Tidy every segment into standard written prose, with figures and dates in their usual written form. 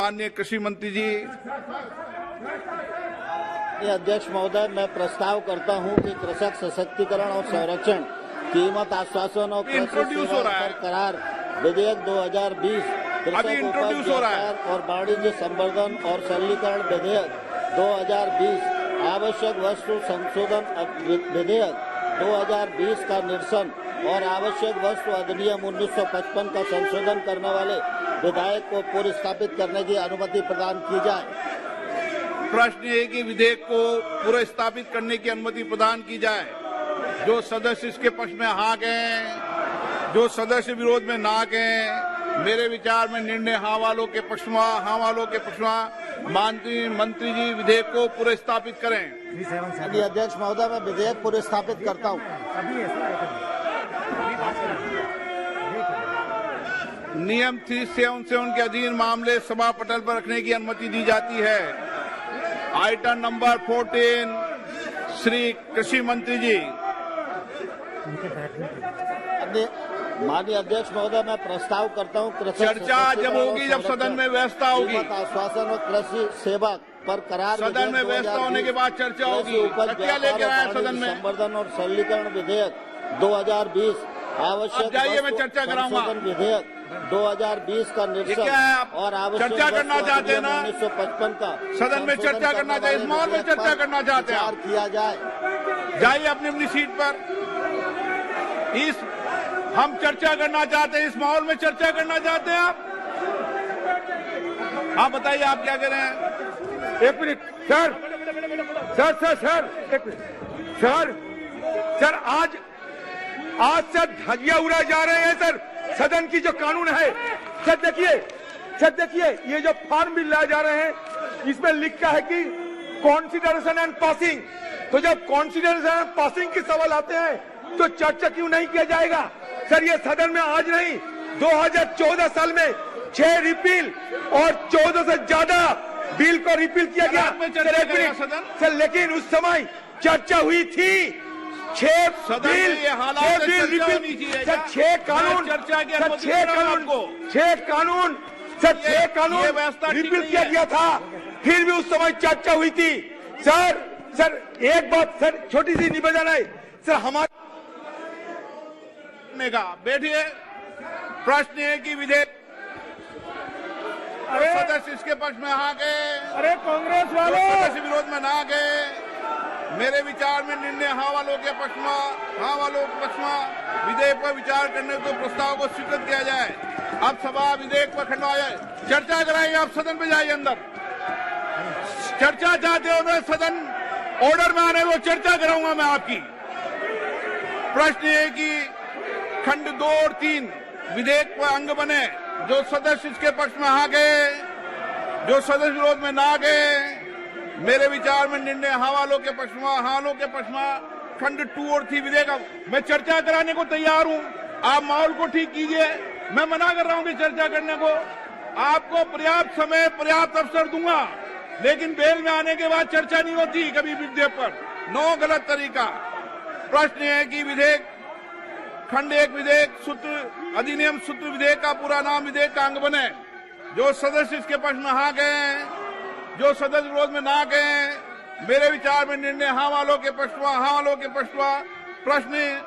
माननीय कृषि मंत्री जी। अध्यक्ष महोदय, मैं प्रस्ताव करता हूं कि कृषक सशक्तिकरण और संरक्षण, कीमत आश्वासन और कृषि सेवा पर करार विधेयक 2020, कृषक उपज व्यापार और वाणिज्य संवर्धन और सरलीकरण विधेयक 2020, आवश्यक वस्तु संशोधन विधेयक 2020 का निरसन और आवश्यक वस्तु अधिनियम 1955 का संशोधन करने वाले विधेयक को पुनर्स्थापित करने की अनुमति प्रदान की जाए। प्रश्न है कि विधेयक को पुनर्स्थापित करने की अनुमति प्रदान की जाए। जो सदस्य इसके पक्ष में हाँ कहें, जो सदस्य विरोध में ना कहें। मेरे विचार में निर्णय हाँ वालों के पक्ष में, हाँ वालों के पक्ष में माननीय मंत्री जी विधेयक को पुनर्स्थापित करें। अध्यक्ष महोदय, मैं विधेयक पुनर्स्थापित करता हूँ। नियम 377 के अधीन मामले सभा पटल पर रखने की अनुमति दी जाती है। आइटम नंबर 14, श्री कृषि मंत्री जी। माननीय अध्यक्ष महोदय, मैं प्रस्ताव करता हूँ चर्चा जब होगी जब सदन में व्यवस्था होगी। आश्वासन और कृषि सेवा पर करार सदन में व्यवस्था होने के बाद चर्चा होगी। क्या लेकर आए सदन में? संवर्धन और सरलीकरण विधेयक 2020, आवश्यक जाइए, मैं चर्चा कराऊंगा। विधेयक 2020 का निरसन और आवश्यक चर्चा करना चाहते हैं ना? 1955 का सदन में चर्चा करना चाहते, इस माहौल में चर्चा करना चाहते हैं, किया जाए। जाइए अपनी अपनी सीट पर। हम चर्चा करना चाहते हैं, इस माहौल में चर्चा करना चाहते हैं आप बताइए, आप क्या कह रहे हैं? एक मिनट सर, एक मिनट सर, आज से धजिया उड़ाए जा रहे हैं सर। सदन की जो कानून है सर, देखिए ये जो फॉर्म बिल लाए जा रहे हैं, इसमें लिखा है कि कॉन्सिडरेशन एंड पासिंग। तो जब कॉन्सिडरेशन एंड पासिंग के सवाल आते हैं तो चर्चा क्यों नहीं किया जाएगा सर? ये सदन में आज नहीं, 2014 साल में 6 रिपील और 14 से ज्यादा बिल को रिपील किया गया सर, लेकिन उस समय चर्चा हुई थी। 6 कानून, 6 कानून रिपील किया गया था, फिर भी उस समय चर्चा हुई थी सर। एक बात सर, छोटी सी निवेदन है सर, हमारे बैठिए। प्रश्न है कि विधेयक सदस्य इसके पक्ष में आ गए, अरे कांग्रेस वालों सदस्य विरोध में ना गए। मेरे विचार में निर्णय हाँ वालों के पक्ष में विधेयक पर विचार करने को प्रस्ताव को स्वीकृत किया जाए। अब सभा विधेयक पर खंडवा जाए, चर्चा कराइए। आप सदन पे जाइए, अंदर चर्चा चाहते हो मैं सदन ऑर्डर में आने को चर्चा कराऊंगा मैं आपकी। प्रश्न है कि खंड 2 और 3 विधेयक पर अंग बने। जो सदस्य इसके पक्ष में आ गए, जो सदस्य विरोध में ना गए। मेरे विचार में निर्णय हाँ वालों के पक्ष में खंड 2 और 3 विधेयक। मैं चर्चा कराने को तैयार हूं, आप माहौल को ठीक कीजिए। मैं मना कर रहा हूं कि चर्चा करने को। आपको पर्याप्त समय, पर्याप्त अवसर दूंगा, लेकिन बेल में आने के बाद चर्चा नहीं होती कभी विधेयक पर। नो, गलत तरीका। प्रश्न है कि विधेयक खंड 1 विधेयक सूत्र अधिनियम सूत्र विधेयक का पूरा नाम विधेयक का अंग बने। जो सदस्य इसके पक्ष में हाँ गए, जो सदस्य विरोध में ना गए। मेरे विचार में निर्णय हाँ वालों के पक्ष में। प्रश्न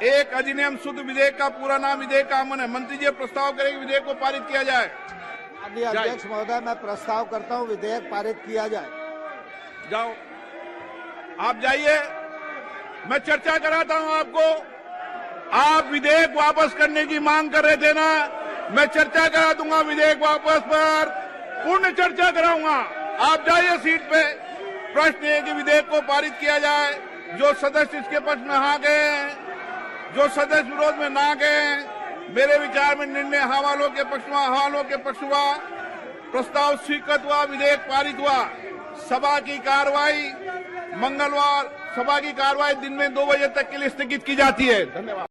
1 अधिनियम सूत्र विधेयक का पूरा नाम विधेयक का अंग बने। मंत्री जी प्रस्ताव करेंगे विधेयक को पारित किया जाए। अध्यक्ष महोदय, मैं प्रस्ताव करता हूं विधेयक पारित किया जाए। जाओ, आप जाइए, मैं चर्चा कराता हूं आपको। आप विधेयक वापस करने की मांग कर रहे थे ना, मैं चर्चा करा दूंगा विधेयक वापस पर, पूर्ण चर्चा कराऊंगा। आप जाइए सीट पे। प्रश्न है कि विधेयक को पारित किया जाए। जो सदस्य इसके पक्ष में हाँ गए, जो सदस्य विरोध में ना गए। मेरे विचार में निर्णय हाँ वालों के पक्ष हुआ, प्रस्ताव स्वीकृत हुआ, विधेयक पारित हुआ। सभा की कार्रवाई मंगलवार, सभा की कार्रवाई दिन में 2 बजे तक के लिए स्थगित की जाती है। धन्यवाद।